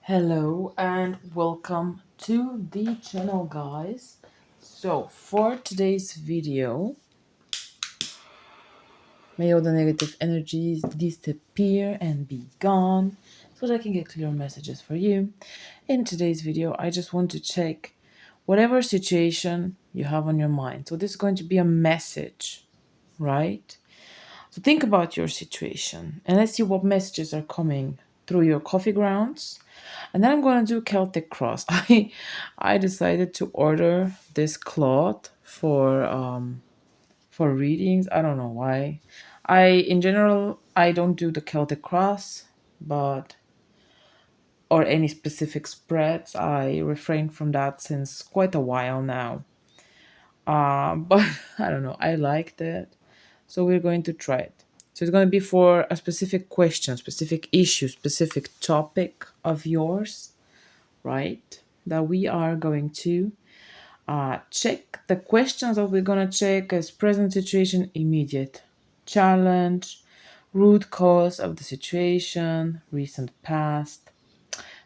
Hello and welcome to the channel, guys. So for today's video, may all the negative energies disappear and be gone so that I can get clear messages for you. In today's video, I just want to check whatever situation you have on your mind. So this is going to be a message, right? So think about your situation and let's see what messages are coming through your coffee grounds. And then I'm going to do Celtic Cross. I decided to order this cloth for readings. I don't know why. In general I don't do the Celtic Cross, but or any specific spreads. I refrain from that since quite a while now. But I don't know. I liked it. So we're going to try it. So it's going to be for a specific question, specific issue, specific topic of yours, right? That we are going to check. The questions that we're going to check is present situation, immediate challenge, root cause of the situation, recent past,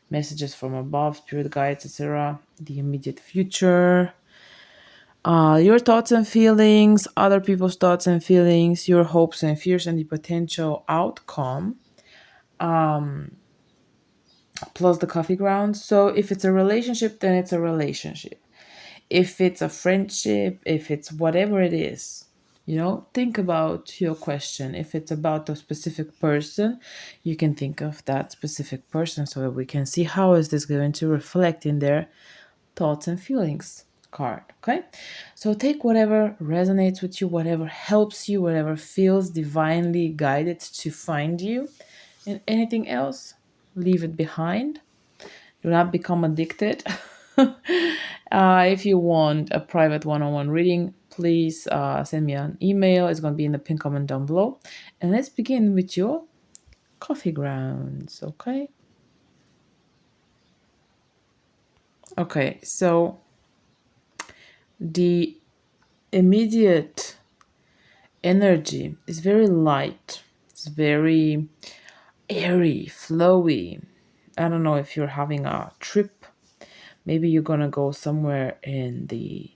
messages from above, spirit guides, etc., the immediate future, your thoughts and feelings, other people's thoughts and feelings, your hopes and fears, and the potential outcome, plus the coffee grounds. So if it's a relationship, then it's a relationship. If it's a friendship, if it's whatever it is, think about your question. If it's about a specific person, you can think of that specific person so that we can see how is this going to reflect in their thoughts and feelings card. Okay, so take whatever resonates with you, whatever helps you, whatever feels divinely guided to find you, and anything else, leave it behind. Do not become addicted. If you want a private one-on-one reading, please send me an email. It's going to be in the pinned comment down below. And let's begin with your coffee grounds. Okay, so the immediate energy is very light. It's very airy, flowy. I don't know if you're having a trip. Maybe you're gonna go somewhere in the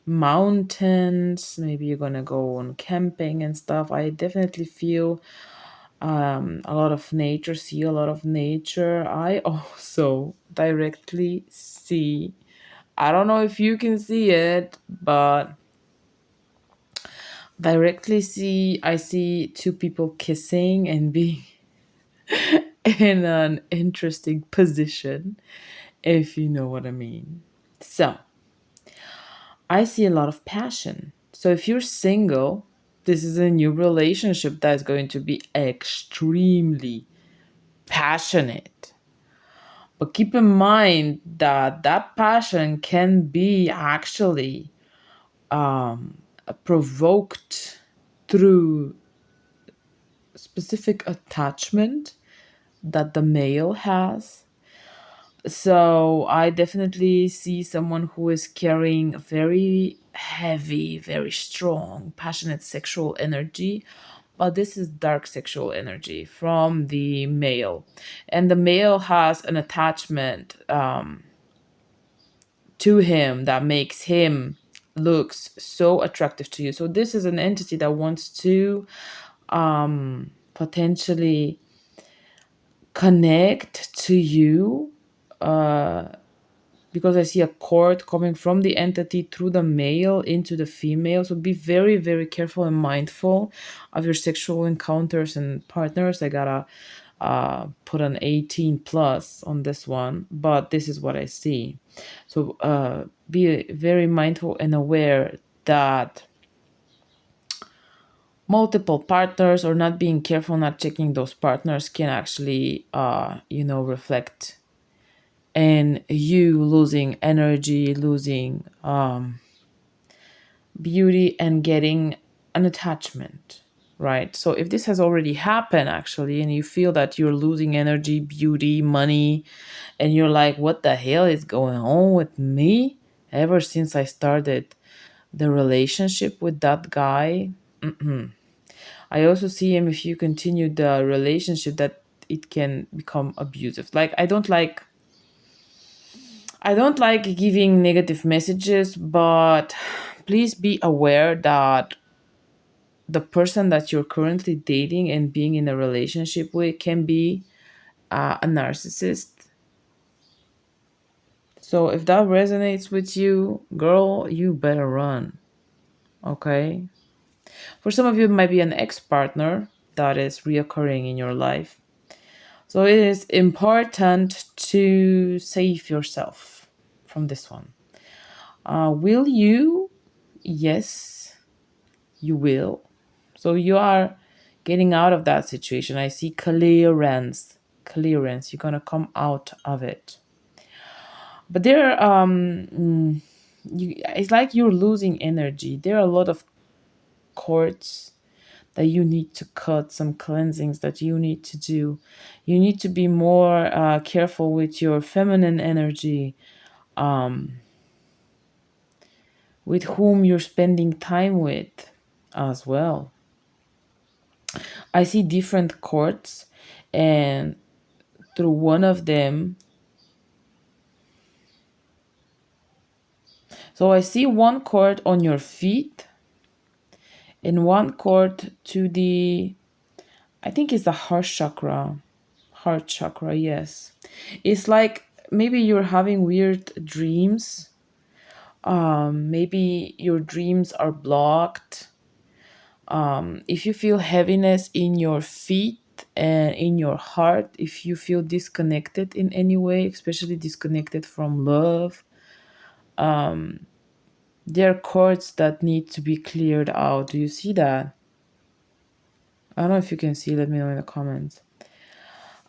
mountains. Maybe you're gonna go on camping and stuff. I definitely feel a lot of nature, see a lot of nature. I also directly see, I don't know if you can see it, but I see two people kissing and being in an interesting position, if you know what I mean. So I see a lot of passion. So if you're single, this is a new relationship that's going to be extremely passionate. But keep in mind that that passion can be actually provoked through specific attachment that the male has. So I definitely see someone who is carrying very heavy, very strong, passionate sexual energy. But this is dark sexual energy from the male. And the male has an attachment to him that makes him looks so attractive to you. So this is an entity that wants to potentially connect to you, because I see a cord coming from the entity through the male into the female. So be very, very careful and mindful of your sexual encounters and partners. I gotta put an 18 plus on this one, but this is what I see. So be very mindful and aware that multiple partners or not being careful, not checking those partners can actually, reflect in you losing energy, losing beauty, and getting an attachment, right? So if this has already happened actually, and you feel that you're losing energy, beauty, money, and you're like, what the hell is going on with me? Ever since I started the relationship with that guy, I also see him, if you continue the relationship, that it can become abusive. Like, I don't like I don't like giving negative messages, but please be aware that the person that you're currently dating and being in a relationship with can be a narcissist. So if that resonates with you, girl, you better run. Okay? For some of you, it might be an ex partner that is reoccurring in your life. So it is important to save yourself from this one. Will you? Yes, you will. So you are getting out of that situation. I see clearance. Clearance. You're gonna come out of it. But there, it's like you're losing energy. There are a lot of cords that you need to cut, some cleansings that you need to do. You need to be more careful with your feminine energy, um, with whom you're spending time with as well. I see different cords, and through one of them, so I see one cord on your feet and one cord to the, I think it's the heart chakra. Heart chakra, yes. It's like maybe you're having weird dreams. Maybe your dreams are blocked. If you feel heaviness in your feet and in your heart, if you feel disconnected in any way, especially disconnected from love, there are cords that need to be cleared out. Do you see that? I don't know if you can see, let me know in the comments.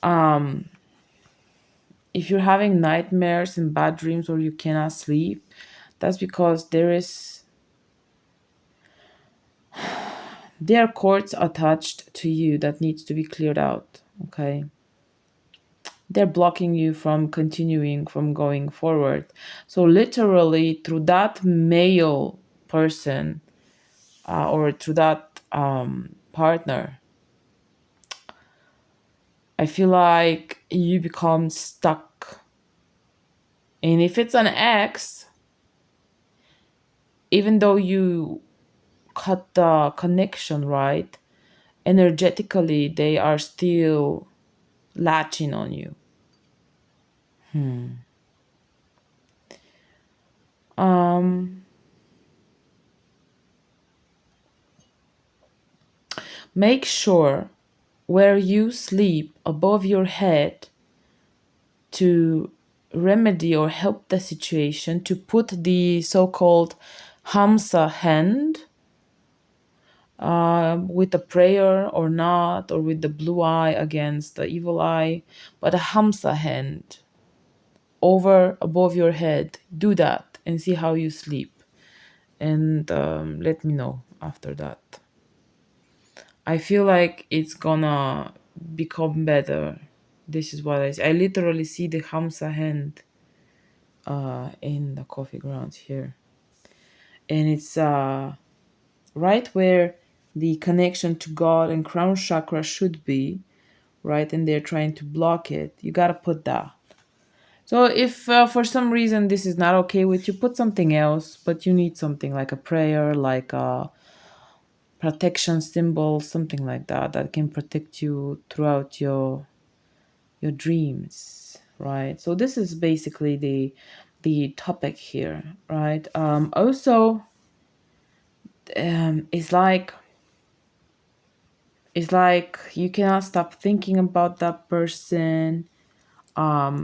Um, if you're having nightmares and bad dreams or you cannot sleep, that's because there are cords attached to you that needs to be cleared out. Okay, they're blocking you from continuing, from going forward. So literally through that male person, or through that partner, I feel like you become stuck. And if it's an ex, even though you cut the connection, right, energetically they are still latching on you. um Make sure where you sleep above your head to remedy or help the situation, to put the so-called hamsa hand, with a prayer or not, or with the blue eye against the evil eye, but a hamsa hand over above your head. Do that and see how you sleep, and let me know after that. I feel like it's gonna become better. This is what I literally see the hamsa hand in the coffee grounds here, and it's right where the connection to God and crown chakra should be, right? And they're trying to block it. You gotta put that. So if for some reason this is not okay with you, put something else. But you need something like a prayer, like a protection symbol, something like that, that can protect you throughout your dreams, right? So this is basically the topic here, right? Also, it's like you cannot stop thinking about that person. I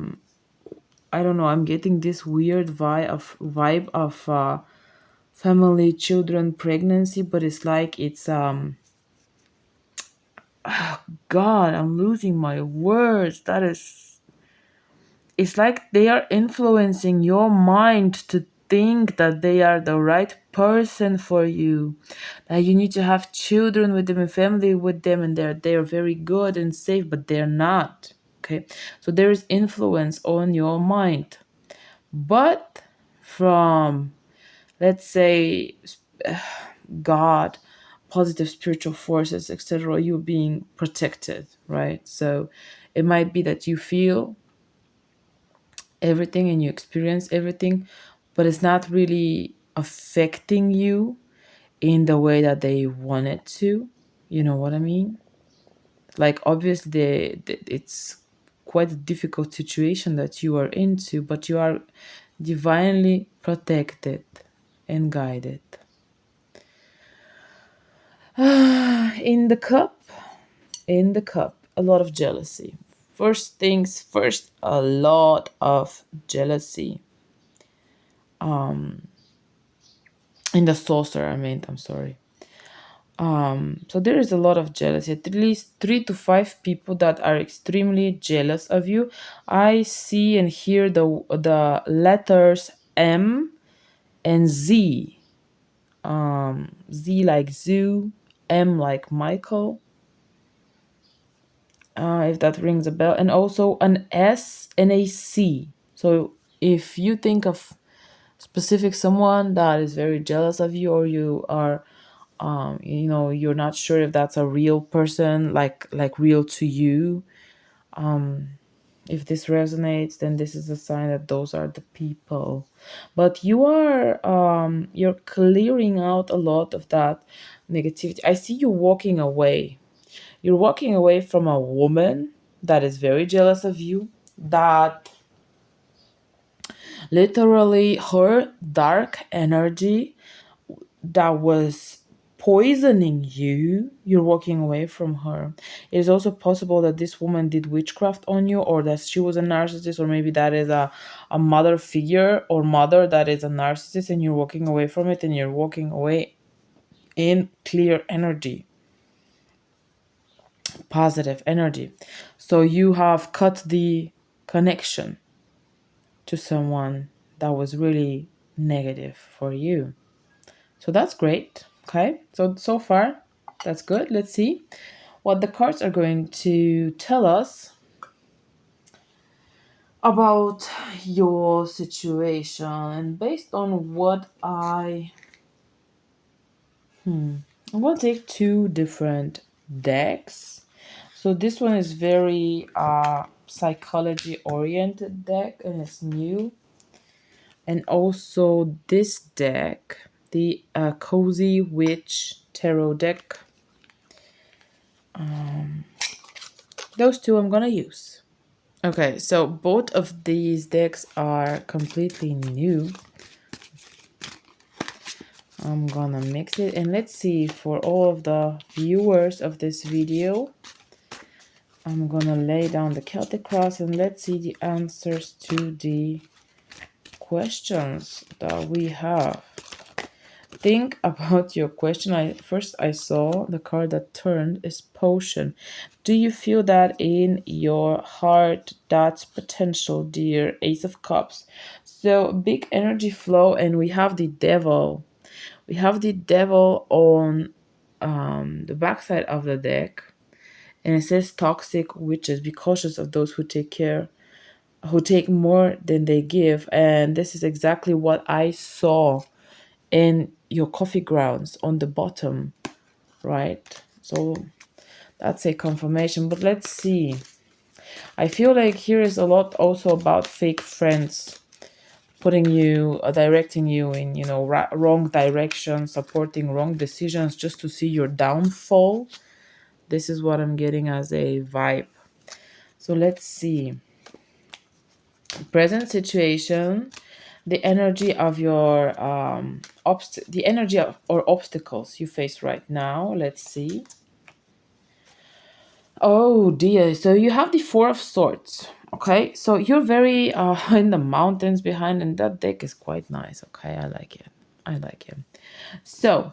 don't know, I'm getting this weird vibe of family, children, pregnancy, but it's like it's God, I'm losing my words. That is, it's like they are influencing your mind to think that they are the right person for you, that you need to have children with them and family with them, and they're very good and safe, but they're not. Okay, so there is influence on your mind, but from, let's say, God, positive spiritual forces, etc., you being protected, right? So it might be that you feel everything and you experience everything, but it's not really affecting you in the way that they want it to. You know what I mean? Like, obviously, it's quite a difficult situation that you are into, but you are divinely protected and guided. In the cup, a lot of jealousy. First things first, a lot of jealousy. In the saucer, I'm sorry. So there is a lot of jealousy. At least 3 to 5 people that are extremely jealous of you. I see and hear the letters M and Z. Z like zoo, M like Michael. If that rings a bell, and also an S and a C. So if you think of specific someone that is very jealous of you, or you are you're not sure if that's a real person, like real to you, if this resonates, then this is a sign that those are the people. But you're clearing out a lot of that negativity. I see you walking away. You're walking away from a woman that is very jealous of you, that literally her dark energy that was poisoning you, you're walking away from her. It is also possible that this woman did witchcraft on you, or that she was a narcissist, or maybe that is a mother figure or mother that is a narcissist, and you're walking away from it, and you're walking away in clear energy, positive energy. So you have cut the connection to someone that was really negative for you. So that's great. Okay. So far, that's good. Let's see what the cards are going to tell us about your situation. And based on what I'm going to take 2 different decks. So this one is very psychology oriented deck, and it's new. And also this deck, the Cozy Witch Tarot deck. Those two I'm gonna use. Okay, so both of these decks are completely new. I'm gonna mix it, and let's see, for all of the viewers of this video, I'm gonna lay down the Celtic cross, and let's see the answers to the questions that we have. Think about your question. I saw the card that turned is potion. Do you feel that in your heart? That's potential, dear. Ace of Cups. So big energy flow, and we have the devil. We have the devil on the backside of the deck, and it says toxic witches. Be cautious of those who take more than they give. And this is exactly what I saw in your coffee grounds on the bottom, right? So that's a confirmation. But let's see. I feel like here is a lot also about fake friends putting you, directing you in, wrong direction, supporting wrong decisions just to see your downfall. This is what I'm getting as a vibe. So let's see. Present situation, the energy of your the energy of or obstacles you face right now. Let's see. Oh dear, so you have the Four of Swords. Okay, so you're very in the mountains behind, and that deck is quite nice. Okay, I like it. So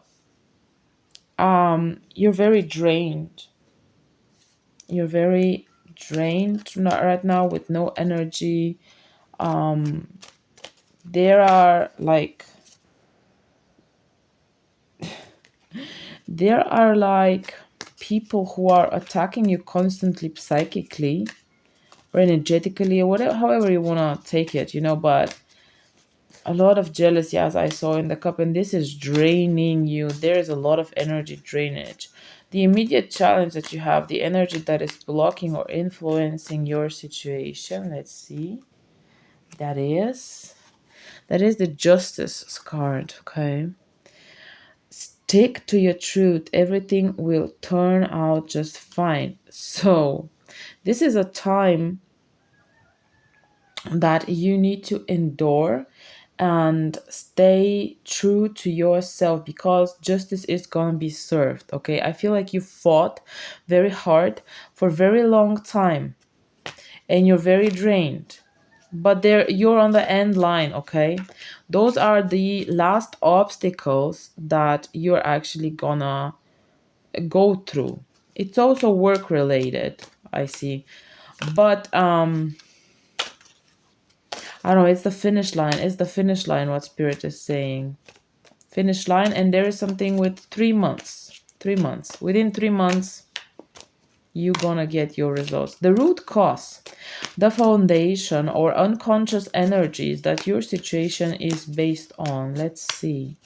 you're very drained. You're very drained right now with no energy. There are like people who are attacking you constantly psychically or energetically, or whatever, however you want to take it, but a lot of jealousy, as I saw in the cup, and this is draining you. There is a lot of energy drainage. The immediate challenge that you have, the energy that is blocking or influencing your situation. Let's see. That is that is the justice card, okay? Stick to your truth. Everything will turn out just fine. So, this is a time that you need to endure and stay true to yourself because justice is going to be served, okay? I feel like you fought very hard for a very long time and you're very drained. But there you're on the end line, okay? Those are the last obstacles that you're actually gonna go through. It's also work related, I see. But I don't know, it's the finish line. It's the finish line what spirit is saying. Finish line, and there is something with 3 months. 3 months. Within 3 months, you're gonna get your results. The root cause, the foundation or unconscious energies that your situation is based on. Let's see.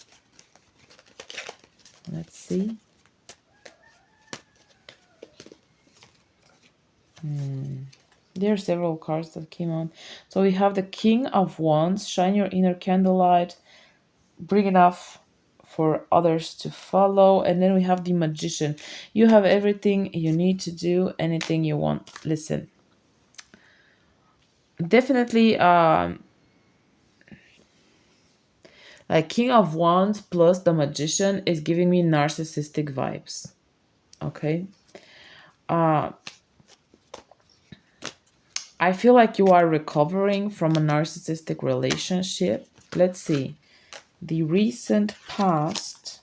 Let's see. There are several cards that came out. So we have the King of Wands. Shine your inner candlelight. Bring enough for others to follow. And then we have the Magician. You have everything you need to do anything you want. Listen, definitely like King of Wands plus the Magician is giving me narcissistic vibes. Okay. uh I feel like you are recovering from a narcissistic relationship. Let's see the recent past.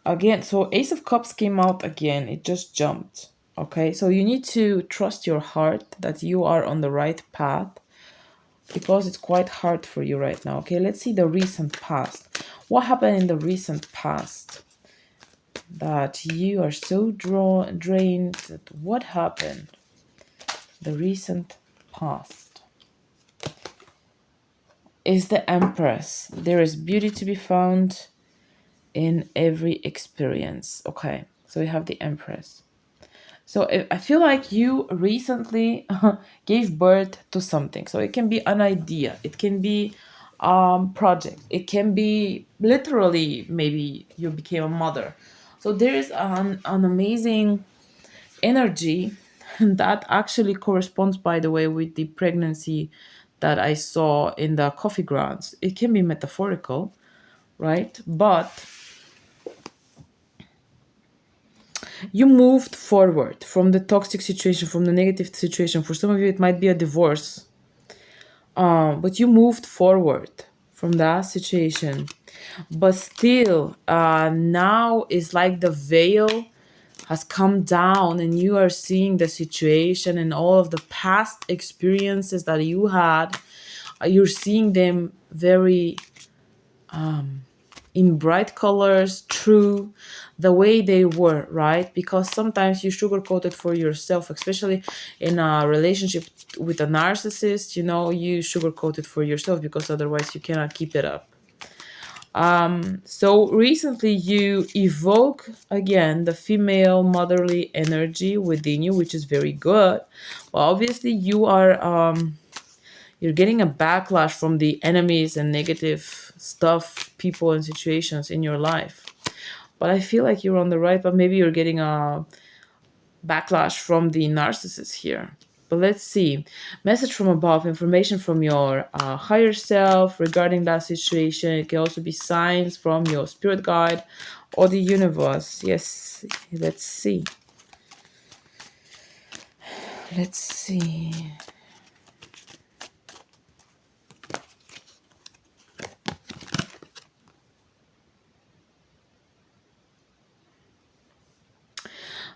Again, so Ace of Cups came out again. It just jumped. Okay, so you need to trust your heart that you are on the right path because it's quite hard for you right now. Okay, let's see the recent past. What happened in the recent past that you are so drained? What happened? The recent past is the Empress. There is beauty to be found in every experience. Okay, so we have the Empress. So I feel like you recently gave birth to something. So it can be an idea, it can be project, it can be literally maybe you became a mother. So there is an amazing energy that actually corresponds, by the way, with the pregnancy that I saw in the coffee grounds. It can be metaphorical, right? But you moved forward from the toxic situation, from the negative situation. For some of you, it might be a divorce, but you moved forward from that situation. But still, now is like the veil has come down and you are seeing the situation and all of the past experiences that you had. You're seeing them very in bright colors, true, the way they were, right? Because sometimes you sugarcoat it for yourself, especially in a relationship with a narcissist, you know, you sugarcoat it for yourself because otherwise you cannot keep it up. So recently you evoke again the female motherly energy within you, which is very good. Well, obviously you are you're getting a backlash from the enemies and negative stuff, people and situations in your life. But I feel like you're on the right, but maybe you're getting a backlash from the narcissist here. But let's see. Message from above, information from your higher self regarding that situation. It can also be signs from your spirit guide or the universe. Yes, let's see. Let's see.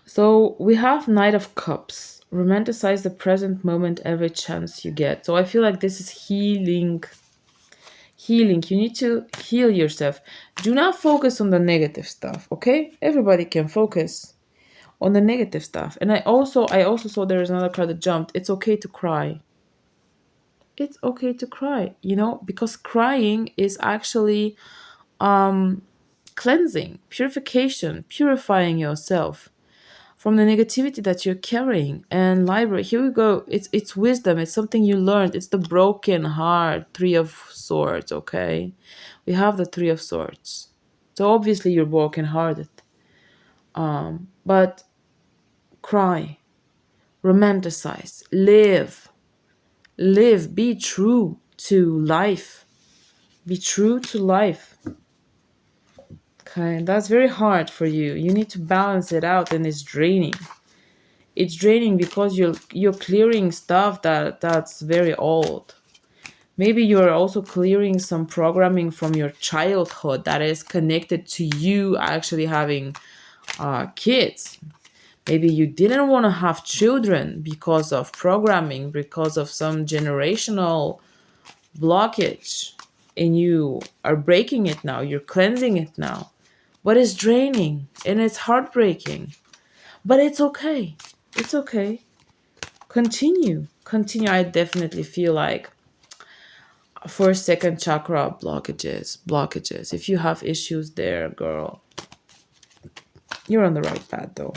So we have Knight of Cups. Romanticize the present moment every chance you get. So I feel like this is healing. Healing. You need to heal yourself. Do not focus on the negative stuff, okay? Everybody can focus on the negative stuff. And I also saw there is another card that jumped. It's okay to cry. It's okay to cry, you know, because crying is actually cleansing, purification, purifying yourself. from the negativity that you're carrying. And library, here we go. It's wisdom. It's something you learned. It's the broken heart, Three of Swords. Okay, we have the Three of Swords. So obviously you're broken hearted. But cry, romanticize, live, be true to life. Be true to life. Okay, that's very hard for you. You need to balance it out, and it's draining. It's draining because you're clearing stuff that's very old. Maybe you're also clearing some programming from your childhood that is connected to you actually having kids. Maybe you didn't want to have children because of programming, because of some generational blockage, and you are breaking it now. You're cleansing it now. But it's draining and it's heartbreaking. But it's okay. It's okay. Continue. Continue. I definitely feel like for second chakra blockages. If you have issues there, girl, you're on the right path though.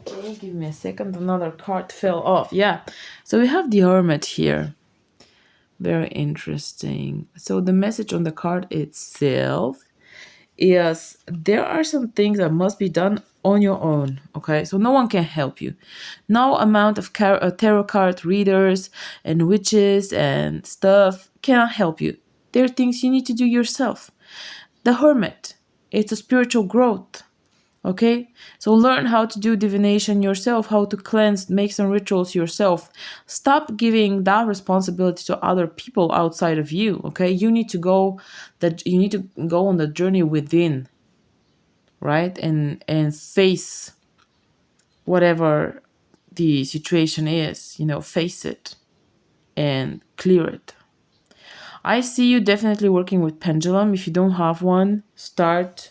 Okay, give me a second. Another card fell off. Yeah. So we have the Hermit here. Very interesting. So the message on the card itself is there are some things that must be done on your own. Okay, so no one can help you. No amount of tarot card readers and witches and stuff cannot help you. There are things you need to do yourself. The Hermit, it's a spiritual growth. Okay, so learn how to do divination yourself, how to cleanse, make some rituals yourself. Stop giving that responsibility to other people outside of you. Okay, you need to go on the journey within, right? And face whatever the situation is, face it and clear it. I see you definitely working with pendulum. If you don't have one, start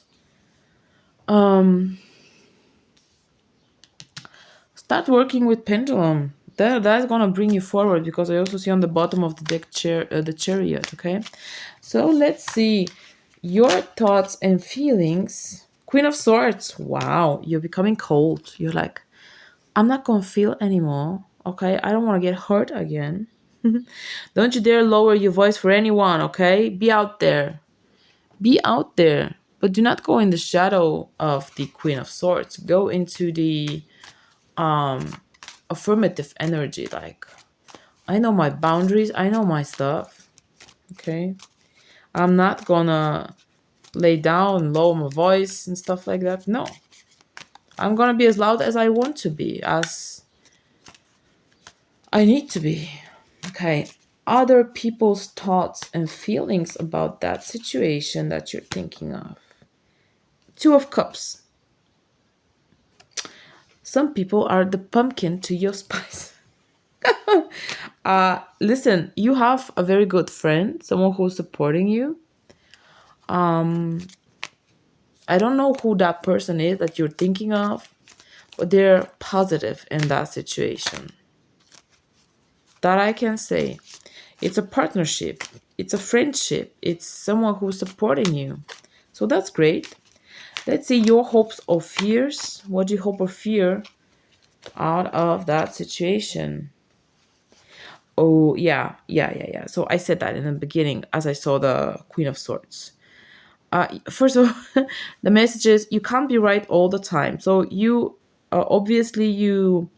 working with pendulum. That's gonna bring you forward, because I also see on the bottom of the deck the Chariot. Okay, so let's see your thoughts and feelings. Queen of Swords. Wow, you're becoming cold. You're like, I'm not gonna feel anymore. Okay, I don't want to get hurt again. Don't you dare lower your voice for anyone. Okay, be out there. Be out there, but do not go in the shadow of the Queen of Swords. Go into the affirmative energy. Like, I know my boundaries, I know my stuff. Okay, I'm not gonna lay down, lower my voice and stuff like that. No, I'm gonna be as loud as I want to be, as I need to be. Okay, other people's thoughts and feelings about that situation that you're thinking of. Two of Cups. Some people are the pumpkin to your spice. Listen, you have a very good friend, someone who's supporting you. I don't know who that person is that you're thinking of, but they're positive in that situation. That I can say. It's a partnership. It's a friendship. It's someone who's supporting you. So that's great. Let's see your hopes or fears. What do you hope or fear out of that situation? Oh, yeah. So I said that in the beginning as I saw the Queen of Swords. First of all, the message is you can't be right all the time. So you, obviously, you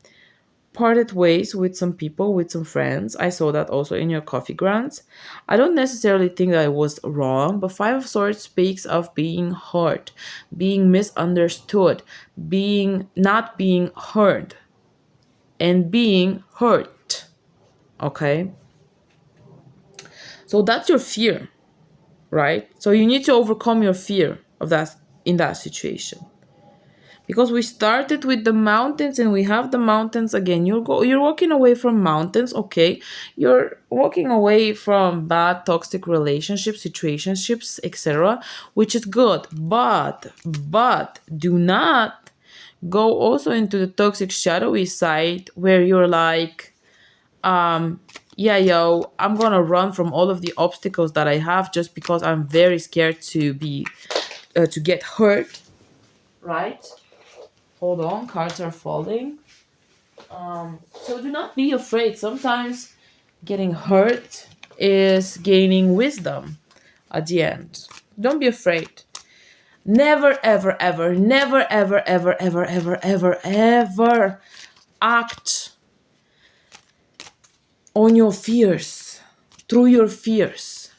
parted ways with some people, with some friends. I saw that also in your coffee grounds. I don't necessarily think that I was wrong, but Five of Swords speaks of being hurt, being misunderstood, not being heard, and being hurt. Okay? So that's your fear, right? So you need to overcome your fear of that in that situation. Because we started with the mountains and we have the mountains again. You're walking away from mountains, okay? You're walking away from bad toxic relationships, situationships, etc., which is good. But do not go also into the toxic shadowy side where you're like, I'm gonna run from all of the obstacles that I have just because I'm very scared to get hurt, right? Hold on, cards are falling. So do not be afraid. Sometimes getting hurt is gaining wisdom at the end. Don't be afraid. Never, ever, ever, never, ever, ever, ever, ever, ever, ever act on your fears, through your fears,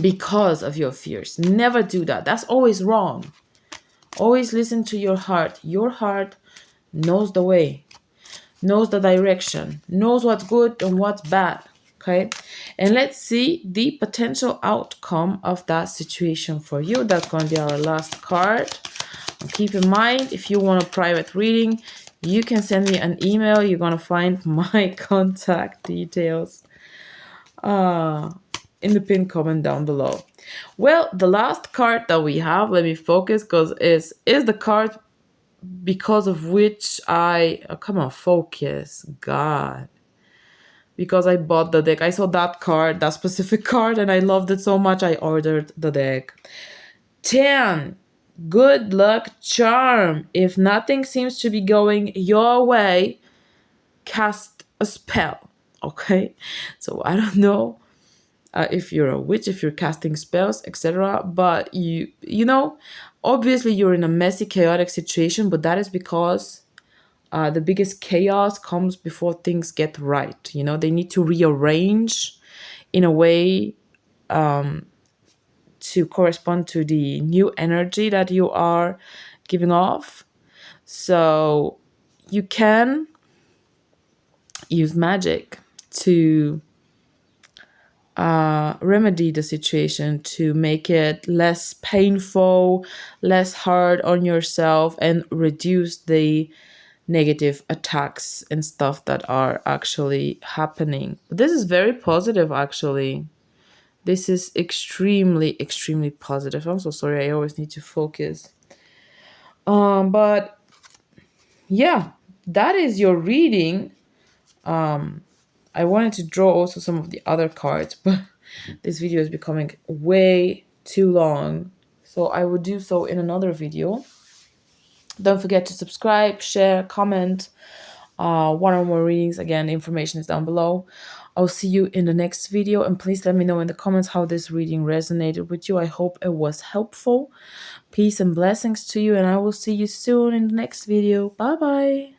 because of your fears. Never do that. That's always wrong. Always listen to your heart. Your heart knows the way, knows the direction, knows what's good and what's bad. Okay. And let's see the potential outcome of that situation for you. That's going to be our last card. And keep in mind, if you want a private reading, you can send me an email. You're going to find my contact details in the pinned comment down below. Well, the last card that we have, let me focus, because is the card because of which I come on, focus, God, because I bought the deck. I saw that card, that specific card, and I loved it so much I ordered the deck. 10, good luck charm. If nothing seems to be going your way, cast a spell. Okay, so I don't know if you're a witch, if you're casting spells, etc. But you know, obviously you're in a messy, chaotic situation, but that is because the biggest chaos comes before things get right. You know, they need to rearrange in a way to correspond to the new energy that you are giving off. So you can use magic to remedy the situation, to make it less painful, less hard on yourself, and reduce the negative attacks and stuff that are actually happening. This is very positive, actually. This is extremely, extremely positive. I'm so sorry. I always need to focus. But yeah, that is your reading. I wanted to draw also some of the other cards, but this video is becoming way too long. So I will do so in another video. Don't forget to subscribe, share, comment. One or more readings. Again, the information is down below. I'll see you in the next video, and please let me know in the comments how this reading resonated with you. I hope it was helpful. Peace and blessings to you, and I will see you soon in the next video. Bye bye.